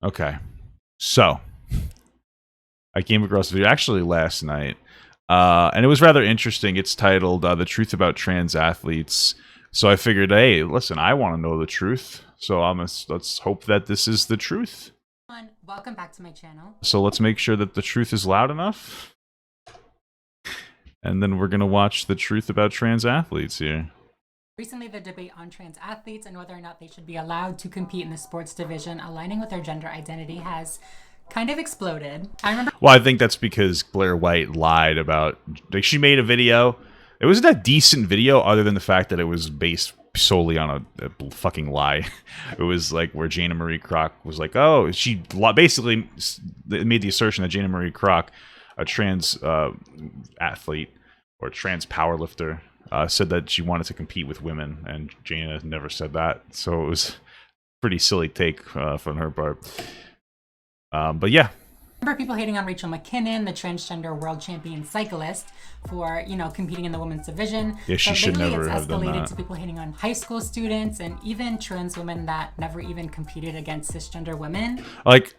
Okay. So, I came across a video actually last night, and it was rather interesting. It's titled "The Truth About Trans Athletes." So I figured, hey, listen, I want to know the truth. So let's hope that this is the truth. Welcome back to my channel. So let's make sure that the truth is loud enough. And then we're going to watch the truth about trans athletes here. Recently, the debate on trans athletes and whether or not they should be allowed to compete in the sports division aligning with their gender identity has kind of exploded. Well, I think that's because Blair White lied about, like, she made a video. It wasn't a decent video other than the fact that it was based solely on a fucking lie. It was like where Jana Marie Kroc was like, oh, she basically made the assertion that Jana Marie Kroc, a trans athlete or trans powerlifter, said that she wanted to compete with women, and Jana never said that. So it was a pretty silly take from her part. But yeah. Remember people hating on Rachel McKinnon, the transgender world champion cyclist, for, you know, competing in the women's division. Yeah, she should never have done that. It's escalated to people hating on high school students and even trans women that never even competed against cisgender women. Like,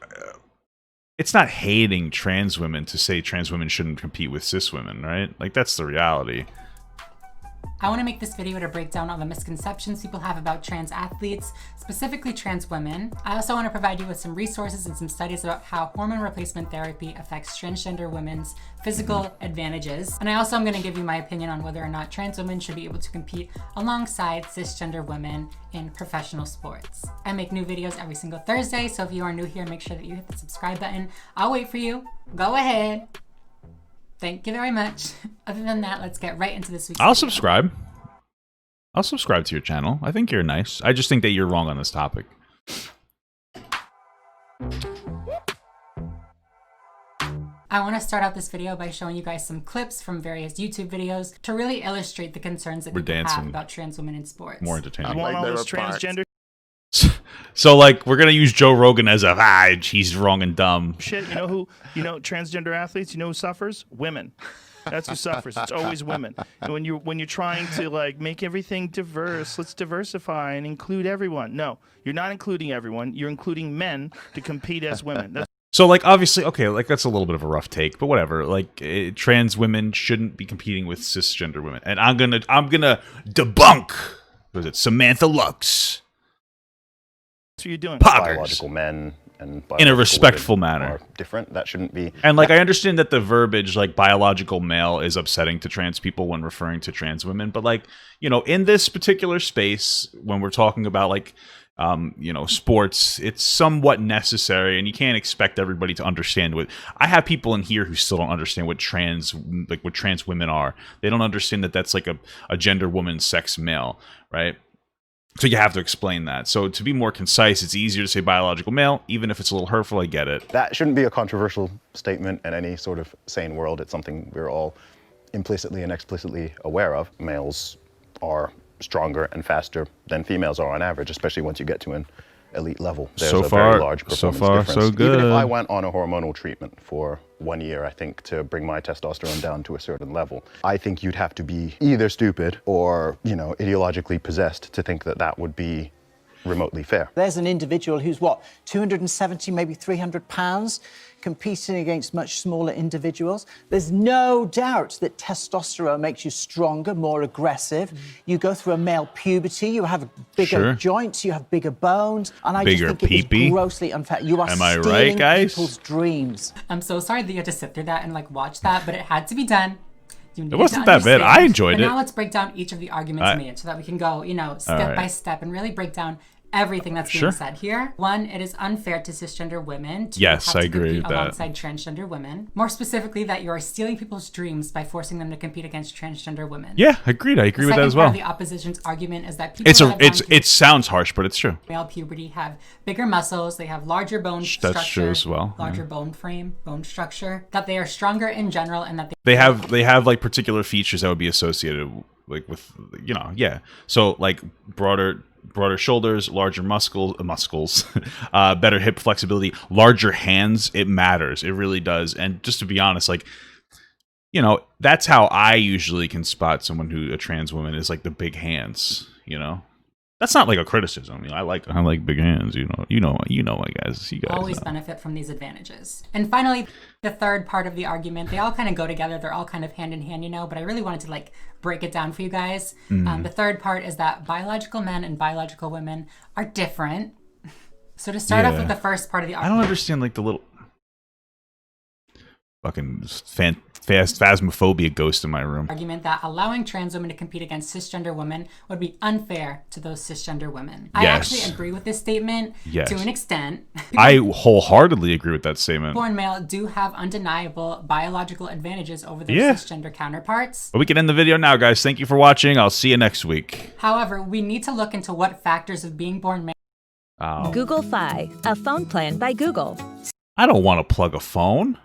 it's not hating trans women to say trans women shouldn't compete with cis women, right? Like, that's the reality. I want to make this video to break down all the misconceptions people have about trans athletes, specifically trans women. I also want to provide you with some resources and some studies about how hormone replacement therapy affects transgender women's physical advantages. And I also am going to give you my opinion on whether or not trans women should be able to compete alongside cisgender women in professional sports. I make new videos every single Thursday, so if you are new here, make sure that you hit the subscribe button. I'll wait for you. Go ahead. Thank you very much. Other than that, let's get right into this week's video. Subscribe. I'll subscribe to your channel. I think you're nice. I just think that you're wrong on this topic. I want to start out this video by showing you guys some clips from various YouTube videos to really illustrate the concerns that people have about trans women in sports. More entertaining. You want all this transgender so, like, we're gonna use Joe Rogan as a he's wrong and dumb. shit? You know who? You know, transgender athletes. You know who suffers? Women. That's who suffers. It's always women. And when you're trying to, like, make everything diverse, let's diversify and include everyone. No, you're not including everyone. You're including men to compete as women. So, like, obviously, okay, like, that's a little bit of a rough take, but whatever. Like, trans women shouldn't be competing with cisgender women, and I'm gonna debunk. Was it Samantha Lux? That's what you're doing. Biological men and in a respectful manner are different. That shouldn't be. And, like, I understand that the verbiage, like, biological male, is upsetting to trans people when referring to trans women, but, like, you know, in this particular space, when we're talking about, like, you know, sports, it's somewhat necessary, and you can't expect everybody to understand what. I have people in here who still don't understand what trans women are. They don't understand that that's like a gender woman, sex male, right? So you have to explain that. So to be more concise, it's easier to say biological male, even if it's a little hurtful. I get it. That shouldn't be a controversial statement in any sort of sane world. It's something we're all implicitly and explicitly aware of. Males are stronger and faster than females are on average, especially once you get to an elite level. There's a very large performance difference. So good. Even if I went on a hormonal treatment for 1 year, I think, to bring my testosterone down to a certain level, I think you'd have to be either stupid or, you know, ideologically possessed to think that that would be remotely fair. There's an individual who's, what, 270, maybe 300 pounds, competing against much smaller individuals. There's no doubt that testosterone makes you stronger, more aggressive. You go through a male puberty, you have bigger joints, you have bigger bones, and I just think it is grossly unfair. You are stealing people's dreams. I'm so sorry that you had to sit through that and, like, watch that, but it had to be done. It wasn't that bad. I enjoyed it. Now let's break down each of the arguments made so that we can go, you know, step by step and really break down everything that's being said here. One, it is unfair to cisgender women to have to compete alongside transgender women. More specifically, that you are stealing people's dreams by forcing them to compete against transgender women. Yeah, agreed. I agree with that as well. The opposition's argument is that people it sounds harsh, but it's true. Male puberty have bigger muscles, they have larger bone structure. That's true as well. Larger bone frame, bone structure. That they are stronger in general, and that they have like particular features that would be associated like with, you know, So like broader shoulders, larger muscles, better hip flexibility, larger hands. It matters. It really does. And just to be honest, like, you know, that's how I usually can spot someone who a trans woman is, like the big hands, you know. That's not like a criticism. I like big hands. You know, my guys. You guys always know. benefit from these advantages. And finally, the third part of the argument, they all kind of go together. They're all kind of hand in hand, but I really wanted to like break it down for you guys. The third part is that biological men and biological women are different. So to start off with the first part of the argument, I don't understand like the little fucking phasmophobia ghost in my room. Argument that allowing trans women to compete against cisgender women would be unfair to those cisgender women. Yes. I actually agree with this statement to an extent. I wholeheartedly agree with that statement. Born male do have undeniable biological advantages over their cisgender counterparts. But we can end the video now, guys. Thank you for watching. I'll see you next week. However, we need to look into what factors of being born male. Google Fi, a phone plan by Google. I don't want to plug a phone.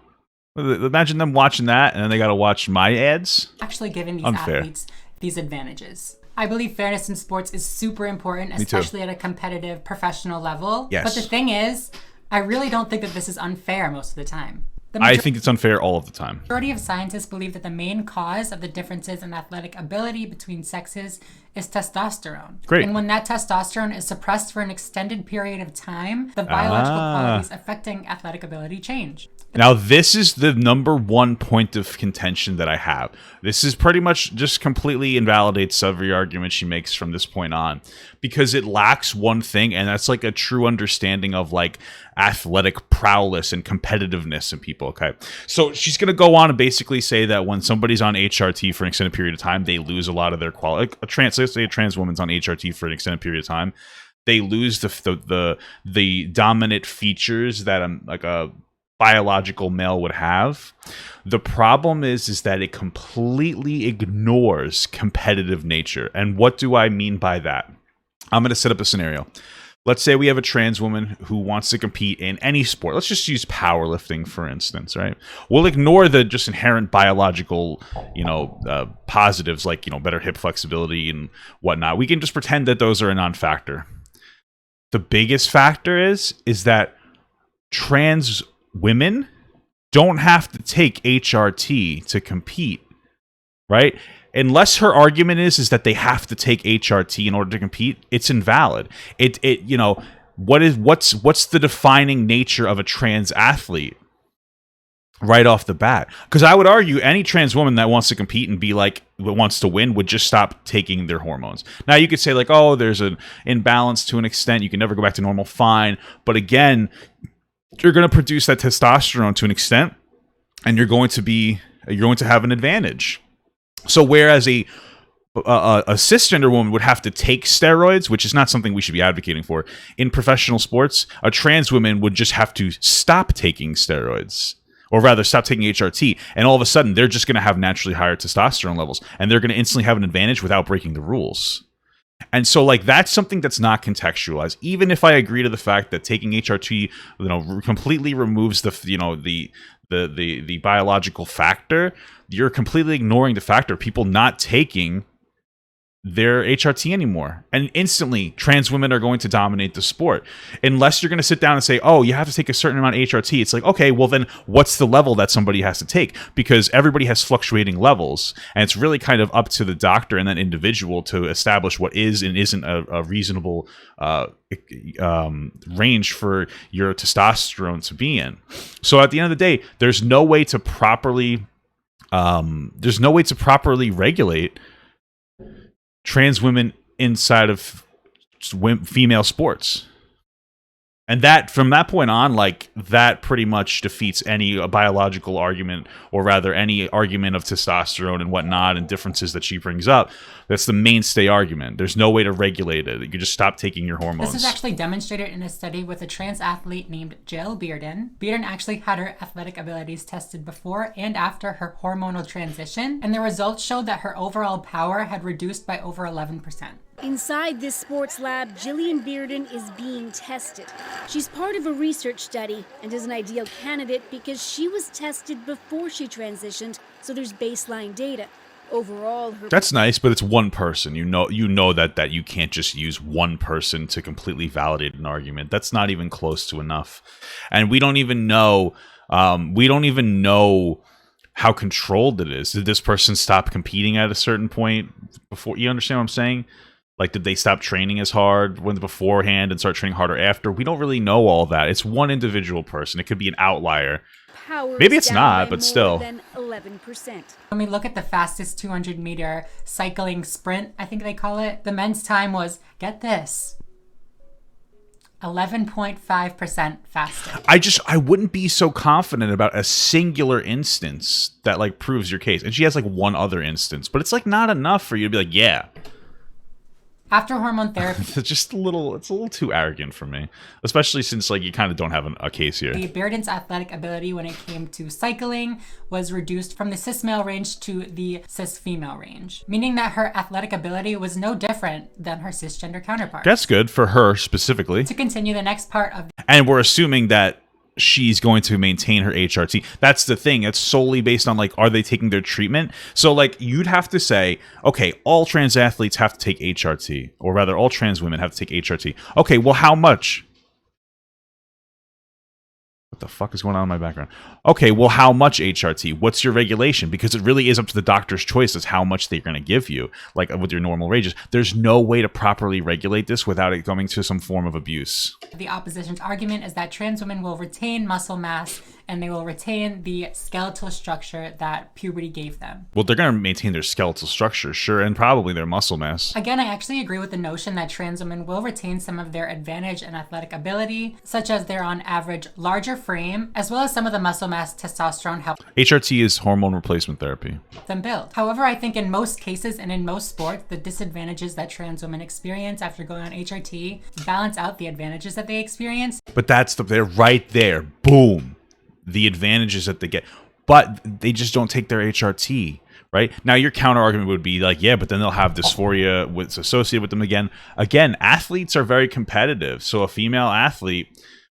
Imagine them watching that, and then they got to watch my ads. Actually giving these athletes these advantages. I believe fairness in sports is super important, especially at a competitive professional level. Yes. But the thing is, I really don't think that this is unfair most of the time. I think it's unfair all of the time. The majority of scientists believe that the main cause of the differences in athletic ability between sexes is testosterone. Great. And when that testosterone is suppressed for an extended period of time, the biological qualities affecting athletic ability change. Now, this is the number one point of contention that I have. This is pretty much just completely invalidates every argument she makes from this point on, because it lacks one thing, and that's like a true understanding of like athletic prowess and competitiveness in people. Okay, so she's going to go on and basically say that when somebody's on HRT for an extended period of time, they lose a lot of their quality. Like let's say a trans woman's on HRT for an extended period of time, they lose the dominant features that like a biological male would have. The problem is that it completely ignores competitive nature. And what do I mean by that? I'm going to set up a scenario. Let's say we have a trans woman who wants to compete in any sport. Let's just use powerlifting, for instance, right? We'll ignore the just inherent biological, positives like, better hip flexibility and whatnot. We can just pretend that those are a non-factor. The biggest factor is that trans women don't have to take HRT to compete, right? Unless her argument is that they have to take HRT in order to compete, it's invalid. What's the defining nature of a trans athlete right off the bat? Because I would argue any trans woman that wants to compete and be like wants to win would just stop taking their hormones. Now you could say like, oh, there's an imbalance to an extent. You can never go back to normal. Fine, but again, you're going to produce that testosterone to an extent, and you're going to have an advantage. So whereas a cisgender woman would have to take steroids, which is not something we should be advocating for in professional sports, a trans woman would just have to stop taking steroids, or rather stop taking HRT, and all of a sudden they're just going to have naturally higher testosterone levels, and they're going to instantly have an advantage without breaking the rules. And so, like, that's something that's not contextualized. Even if I agree to the fact that taking HRT, completely removes the biological factor, you're completely ignoring the factor of people not taking their HRT anymore. And instantly, trans women are going to dominate the sport. Unless you're going to sit down and say, oh, you have to take a certain amount of HRT. It's like, okay, well then what's the level that somebody has to take? Because everybody has fluctuating levels. And it's really kind of up to the doctor and that individual to establish what is and isn't a reasonable range for your testosterone to be in. So at the end of the day, there's no way to properly regulate trans women inside of female sports. And that, from that point on, like, that pretty much defeats any biological argument, or rather any argument of testosterone and whatnot and differences that she brings up. That's the mainstay argument. There's no way to regulate it. You just stop taking your hormones. This is actually demonstrated in a study with a trans athlete named Jill Bearden. Bearden actually had her athletic abilities tested before and after her hormonal transition, and the results showed that her overall power had reduced by over 11%. Inside this sports lab, Jillian Bearden is being tested. She's part of a research study and is an ideal candidate because she was tested before she transitioned, so there's baseline data. Overall, that's nice, but it's one person. You know that you can't just use one person to completely validate an argument. That's not even close to enough. And we don't even know how controlled it is. Did this person stop competing at a certain point before? You understand what I'm saying? Like, did they stop training as hard when beforehand and start training harder after? We don't really know all that. It's one individual person. It could be an outlier. Power Maybe is it's down not, by but more still. than 11%. When we look at the fastest 200-meter cycling sprint, I think they call it, the men's time was, get this, 11.5% faster. I wouldn't be so confident about a singular instance that like proves your case. And she has like one other instance, but it's like not enough for you to be like, yeah. After hormone therapy, It's just it's a little too arrogant for me, especially since like you kind of don't have a case here. Bearden's athletic ability when it came to cycling was reduced from the cis male range to the cis female range, meaning that her athletic ability was no different than her cisgender counterpart. That's good for her specifically. To continue the next part of And we're assuming that she's going to maintain her HRT. That's the thing. It's solely based on like, are they taking their treatment? So like you'd have to say, okay, all trans athletes have to take HRT, or rather all trans women have to take HRT. Okay, well, how much? What the fuck is going on in my background? Okay, well, how much HRT? What's your regulation? Because it really is up to the doctor's choice as how much they're going to give you, like with your normal ranges. There's no way to properly regulate this without it going to some form of abuse. the opposition's argument is that trans women will retain muscle mass and they will retain the skeletal structure that puberty gave them. Well, they're going to maintain their skeletal structure, sure, and probably their muscle mass. Again, I actually agree with the notion that trans women will retain some of their advantage and athletic ability, such as their on average larger frame, as well as some of the muscle mass testosterone help HRT is hormone replacement therapy. them build. However, I think in most cases and in most sports, the disadvantages that trans women experience after going on HRT balance out the advantages that they experience. But they're right there. Boom. The advantages that they get. But they just don't take their HRT, right? Now, your counter argument would be like, yeah, but then they'll have dysphoria what's associated with them again. Again, athletes are very competitive. So a female athlete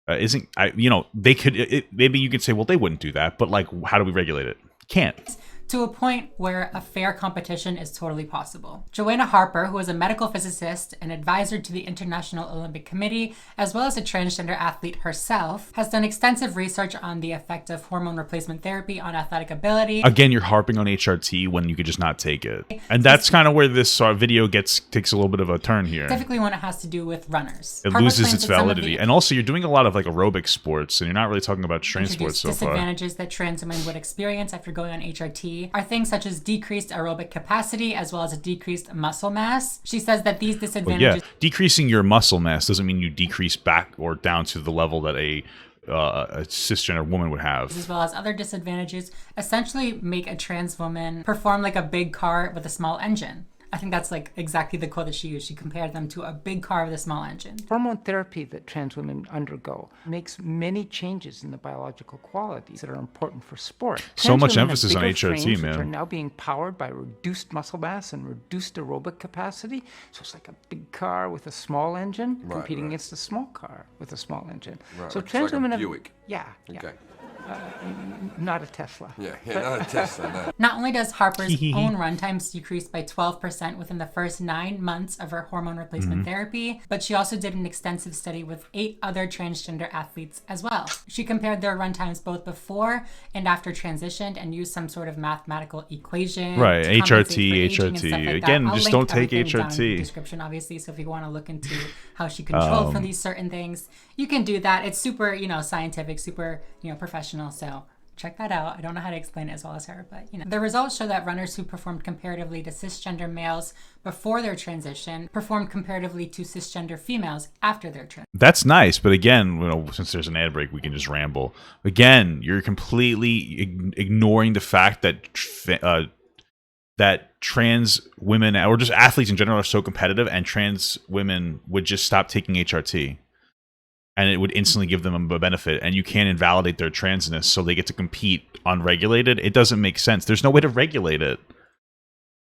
they could, maybe you could say, well, they wouldn't do that. But like, how do we regulate it? Can't. To a point where a fair competition is totally possible. Joanna Harper, who is a medical physicist and advisor to the International Olympic Committee, as well as a transgender athlete herself, has done extensive research on the effect of hormone replacement therapy on athletic ability. Again, you're harping on HRT when you could just not take it. And that's kind of where this video takes a little bit of a turn here. Specifically when it has to do with runners. It Harper loses claims its that some of validity. the And also, you're doing a lot of like aerobic sports, and you're not really talking about train sports so far. Disadvantages that trans women would experience after going on HRT are things such as decreased aerobic capacity as well as a decreased muscle mass. She says that these disadvantages... Yeah, decreasing your muscle mass doesn't mean you decrease back or down to the level that a cisgender woman would have. As well as other disadvantages, essentially make a trans woman perform like a big car with a small engine. I think that's like exactly the quote that she used. She compared them to a big car with a small engine. Hormone therapy that trans women undergo makes many changes in the biological qualities that are important for sport. So much Trans women emphasis have on bigger HRT, frames, man. Which are now being powered by reduced muscle mass and reduced aerobic capacity. So it's like a big car with a small engine competing against a small car with a small engine. Right, So like trans it's like a women have... Buick. Yeah. Okay. Not a Tesla. Yeah, not a Tesla, no. Not only does Harper's own runtimes decrease by 12% within the first 9 months of her hormone replacement therapy, but she also did an extensive study with 8 other transgender athletes as well. She compared their runtimes both before and after transitioned and used some sort of mathematical equation. Right, to compensate HRT, for aging and HRT. stuff like Again, that. I'll just link don't take everything down in the HRT. description, obviously, so if you want to look into how she controlled for these certain things, you can do that. It's super, scientific, super, professional, so check that out. I don't know how to explain it as well as her, but the results show that runners who performed comparatively to cisgender males before their transition performed comparatively to cisgender females after their transition. That's nice, but again, since there's an ad break, we can just ramble. Again, you're completely ignoring the fact that that trans women or just athletes in general are so competitive, and trans women would just stop taking HRT. And it would instantly give them a benefit, and you can't invalidate their transness, so they get to compete unregulated. It doesn't make sense. There's no way to regulate it.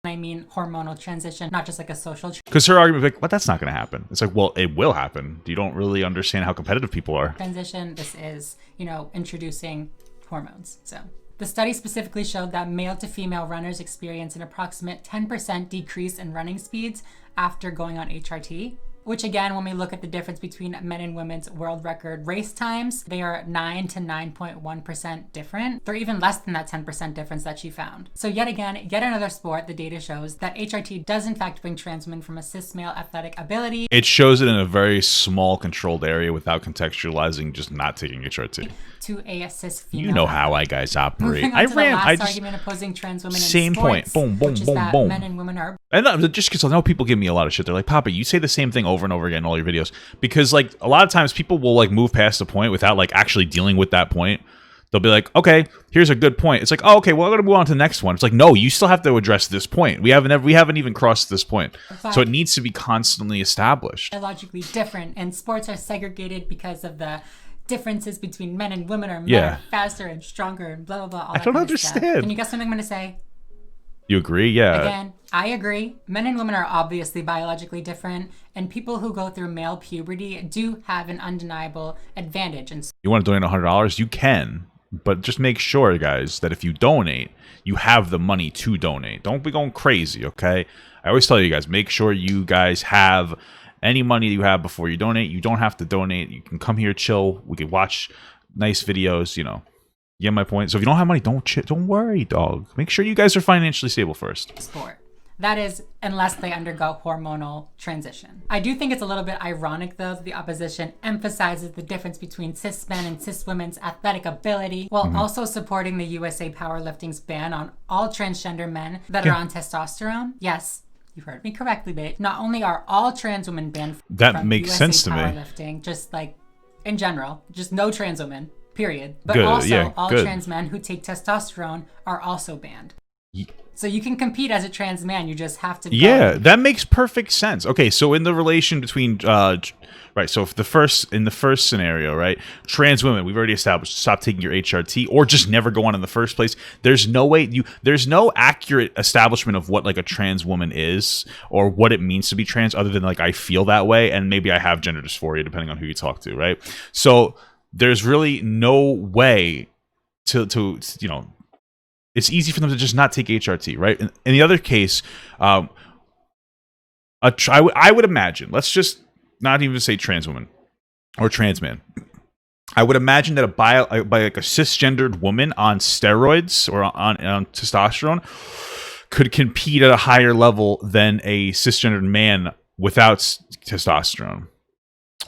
I mean hormonal transition, not just like a social Because her argument is like, well, that's not going to happen. It's like, well, it will happen. You don't really understand how competitive people are. transition. This is, introducing hormones. So the study specifically showed that male to female runners experience an approximate 10% decrease in running speeds after going on HRT. which again, when we look at the difference between men and women's world record race times, they are 9 to 9.1% different. They're even less than that 10% difference that she found. So yet again, yet another sport, the data shows that HRT does in fact bring trans women from a cis male athletic ability. It shows it in a very small controlled area without contextualizing just not taking HRT. To a cis female. You know how I guys operate. Moving on to the last argument opposing trans women same in sports, point. Boom, boom, which is boom, that boom. men and women are. And just because I know people give me a lot of shit, they're like, Papa, you say the same thing over and over again in all your videos. Because like a lot of times people will like move past the point without like actually dealing with that point. They'll be like, okay, here's a good point. It's like, oh, okay, well, I'm gonna move on to the next one. It's like, no, you still have to address this point. We haven't even crossed this point. So it needs to be constantly established. Biologically different, and sports are segregated because of the differences between men and women, or men Yeah. are faster and stronger and blah blah blah. All I that don't kind of stuff. understand. Can you guess what I'm gonna say? You agree? Yeah. Again, I agree. Men and women are obviously biologically different, and people who go through male puberty do have an undeniable advantage. And You want to donate $100? You can. But just make sure, guys, that if you donate, you have the money to donate. Don't be going crazy, okay? I always tell you guys, make sure you guys have any money you have before you donate. You don't have to donate. You can come here, chill. We can watch nice videos, you know. You get my point? So if you don't have money, don't worry, dog. Make sure you guys are financially stable first. sport. That is, unless they undergo hormonal transition. I do think it's a little bit ironic, though, that the opposition emphasizes the difference between cis men and cis women's athletic ability, while also supporting the USA Powerlifting's ban on all transgender men that are on testosterone. Yes, you heard me correctly, babe. Not only are all trans women banned from makes USA sense to me. Powerlifting, just like in general, just no trans women, period. But Good, also, yeah, all good. trans men who take testosterone are also banned. So you can compete as a trans man, you just have to go. Yeah, that makes perfect sense. Okay, so in the relation between right, so if in the first scenario, right, trans women, we've already established, stop taking your HRT or just never go on in the first place. There's no accurate establishment of what like a trans woman is or what it means to be trans, other than like I feel that way and maybe I have gender dysphoria depending on who you talk to, right? So there's really no way to you know, it's easy for them to just not take HRT, right? In the other case, I would imagine, let's just not even say trans woman or trans man. I would imagine that by like a cisgendered woman on steroids or on testosterone could compete at a higher level than a cisgendered man without testosterone,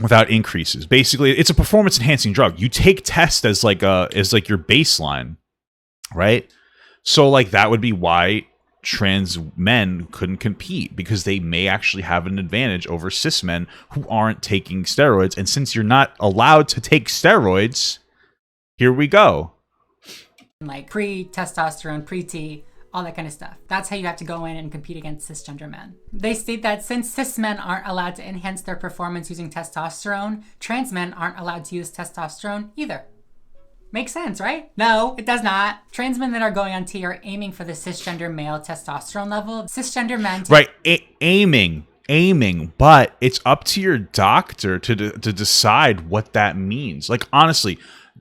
without increases. Basically, it's a performance enhancing drug. You take test as like your baseline, right? So like that would be why trans men couldn't compete, because they may actually have an advantage over cis men who aren't taking steroids. And since you're not allowed to take steroids, here we go. Like pre-testosterone, pre-T, all that kind of stuff. That's how you have to go in and compete against cisgender men. They state that since cis men aren't allowed to enhance their performance using testosterone, trans men aren't allowed to use testosterone either. Makes sense, right? No, it does not. Trans men that are going on T are aiming for the cisgender male testosterone level. Cisgender men... Right, aiming, but it's up to your doctor to decide what that means. Like, honestly,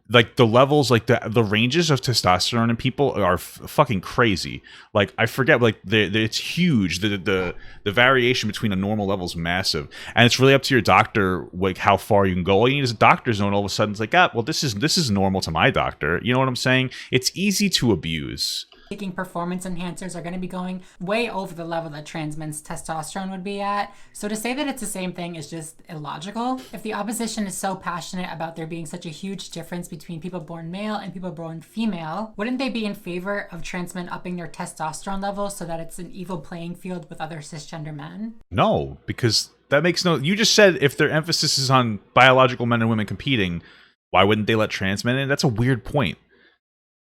like the levels, like the ranges of testosterone in people are fucking crazy. Like, I forget, like it's huge. The variation between a normal level is massive, and it's really up to your doctor, like how far you can go. All you need is a doctor's note. All of a sudden, it's like, well, this is normal to my doctor. You know what I'm saying? It's easy to abuse. Taking performance enhancers are going to be going way over the level that trans men's testosterone would be at. So to say that it's the same thing is just illogical. If the opposition is so passionate about there being such a huge difference between people born male and people born female, wouldn't they be in favor of trans men upping their testosterone levels so that it's an evil playing field with other cisgender men? No, because that makes no... You just said if their emphasis is on biological men and women competing, why wouldn't they let trans men in? That's a weird point.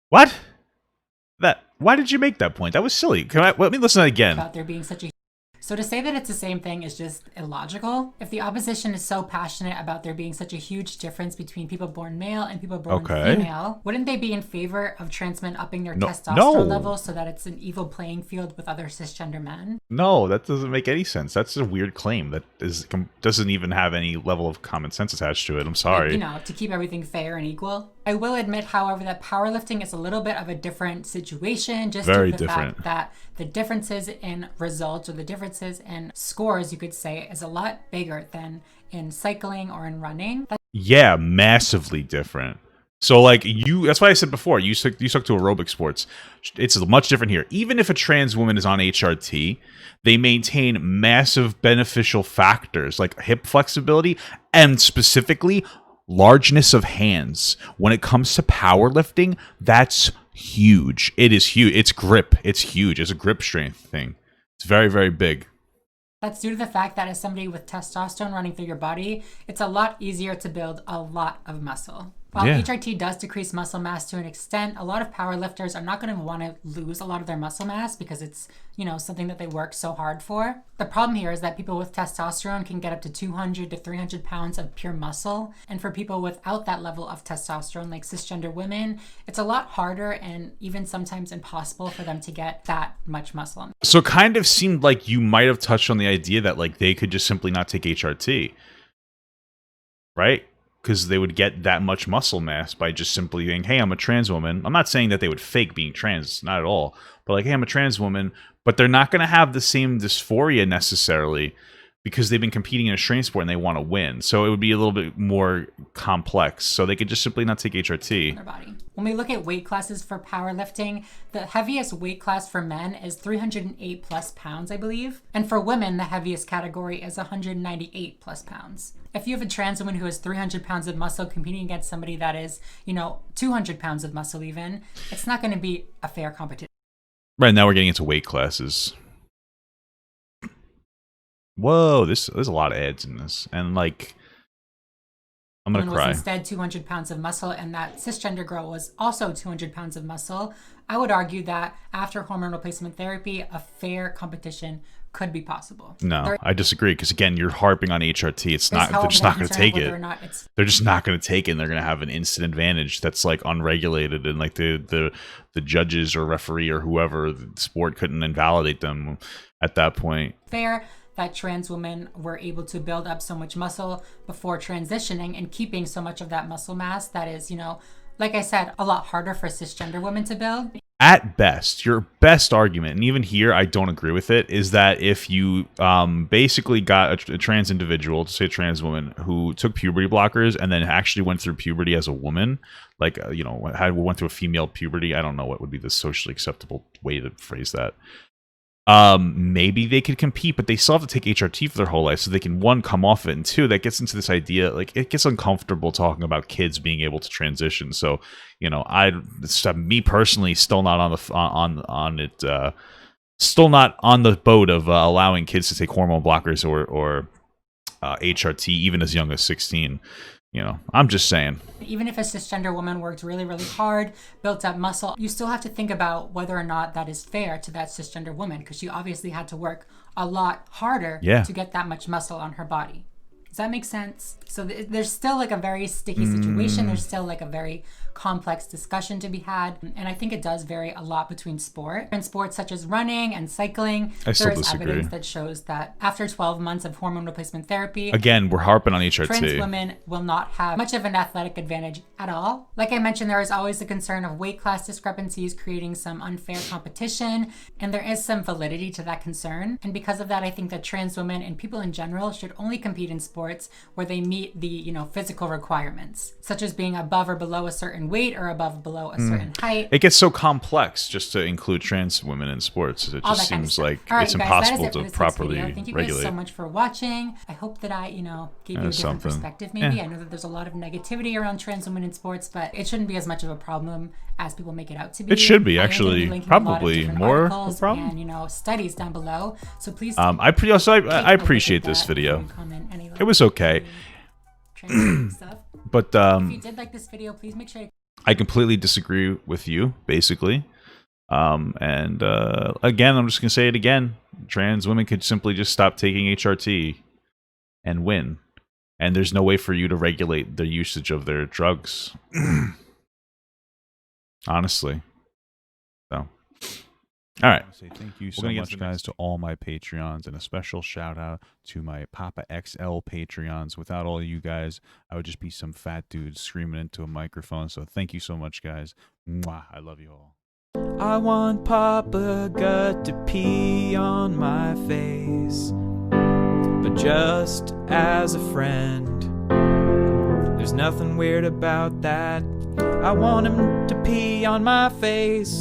What? Why did you make that point? That was silly. Let me listen again. About there being such a... So to say that it's the same thing is just illogical. If the opposition is so passionate about there being such a huge difference between people born male and people born female, wouldn't they be in favor of trans men upping their testosterone levels so that it's an evil playing field with other cisgender men? No, that doesn't make any sense. That's a weird claim that doesn't even have any level of common sense attached to it. I'm sorry. Like, to keep everything fair and equal. I will admit, however, that powerlifting is a little bit of a different situation, just due to the fact that the differences in results or the differences differences in scores, you could say, is a lot bigger than in cycling or in running. Yeah, massively different. So like that's why I said before, you stuck to aerobic sports. It's much different here. Even if a trans woman is on HRT, they maintain massive beneficial factors like hip flexibility and specifically largeness of hands. When it comes to powerlifting, that's huge. It is huge. It's grip. It's huge. It's a grip strength thing. It's very, very big. That's due to the fact that as somebody with testosterone running through your body, it's a lot easier to build a lot of muscle. While HRT does decrease muscle mass to an extent, a lot of powerlifters are not going to want to lose a lot of their muscle mass because it's, you know, something that they work so hard for. The problem here is that people with testosterone can get up to 200 to 300 pounds of pure muscle. And for people without that level of testosterone, like cisgender women, it's a lot harder and even sometimes impossible for them to get that much muscle. So it kind of seemed like you might have touched on the idea that like they could just simply not take HRT, right? Because they would get that much muscle mass by just simply being, hey, I'm a trans woman. I'm not saying that they would fake being trans, not at all. But like, hey, I'm a trans woman. But they're not going to have the same dysphoria necessarily because they've been competing in a strength sport and they want to win. So it would be a little bit more complex. So they could just simply not take HRT. Their body. When we look at weight classes for powerlifting, the heaviest weight class for men is 308 plus pounds, I believe. And for women, the heaviest category is 198 plus pounds. If you have a trans woman who has 300 pounds of muscle competing against somebody that is, you know, 200 pounds of muscle even, it's not going to be a fair competition. Right, now we're getting into weight classes. Whoa, there's a lot of ads in this. And like, I'm going to cry. Was instead 200 pounds of muscle, and that cisgender girl was also 200 pounds of muscle. I would argue that after hormone replacement therapy, a fair competition could be possible. No, I disagree because again, you're harping on HRT. It's not. They're just not going to take it. They're just not going to take it. And they're going to have an instant advantage that's like unregulated, and like the judges or referee or whoever the sport couldn't invalidate them at that point. Fair that trans women were able to build up so much muscle before transitioning and keeping so much of that muscle mass that is, you know, like I said, a lot harder for cisgender women to build. At best, your best argument, and even here I don't agree with it, is that if you basically got a trans individual, to say a trans woman, who took puberty blockers and then actually went through puberty as a woman, like, you know, went through a female puberty, I don't know what would be the socially acceptable way to phrase that. Maybe they could compete, but they still have to take HRT for their whole life so they can, one, come off it, and two, that gets into this idea, like, it gets uncomfortable talking about kids being able to transition. So, you know, me personally, still not still not on the boat of allowing kids to take hormone blockers or HRT even as young as 16. You know, I'm just saying. Even if a cisgender woman worked really, really hard, built up muscle, you still have to think about whether or not that is fair to that cisgender woman, because she obviously had to work a lot harder to get that much muscle on her body. Does that make sense? So there's still like a very sticky situation. There's still like a very complex discussion to be had. And I think it does vary a lot between sport. In sports such as running and cycling, there is evidence that shows that after 12 months of hormone replacement therapy, again, we're harping on HRT. Trans women will not have much of an athletic advantage at all. Like I mentioned, there is always the concern of weight class discrepancies creating some unfair competition, and there is some validity to that concern. And because of that, I think that trans women and people in general should only compete in sports where they meet the, you know, physical requirements, such as being above or below a certain weight or above or below a certain height. It gets so complex just to include trans women in sports. It just seems like it's impossible to properly regulate. Thank you guys so much for watching. I hope that I, you know, gave you a different perspective maybe. I know that there's a lot of negativity around trans women in sports, but it shouldn't be as much of a problem as people make it out to be. It should be, actually, probably more of a problem. And, you know, studies down below. So please. I appreciate this video. It was okay. But if you did like this video, please make sure I completely disagree with you, basically. Again, I'm just gonna say it again. Trans women could simply just stop taking HRT and win. And there's no way for you to regulate the usage of their drugs. Honestly. So. All right. Say thank you so much, guys, to all my Patreons, and a special shout out to my Papa XL Patreons. Without all you guys, I would just be some fat dude screaming into a microphone. So thank you so much, guys. Mwah. I love you all. I want Papa Gut to pee on my face, but just as a friend. There's nothing weird about that. I want him to pee on my face.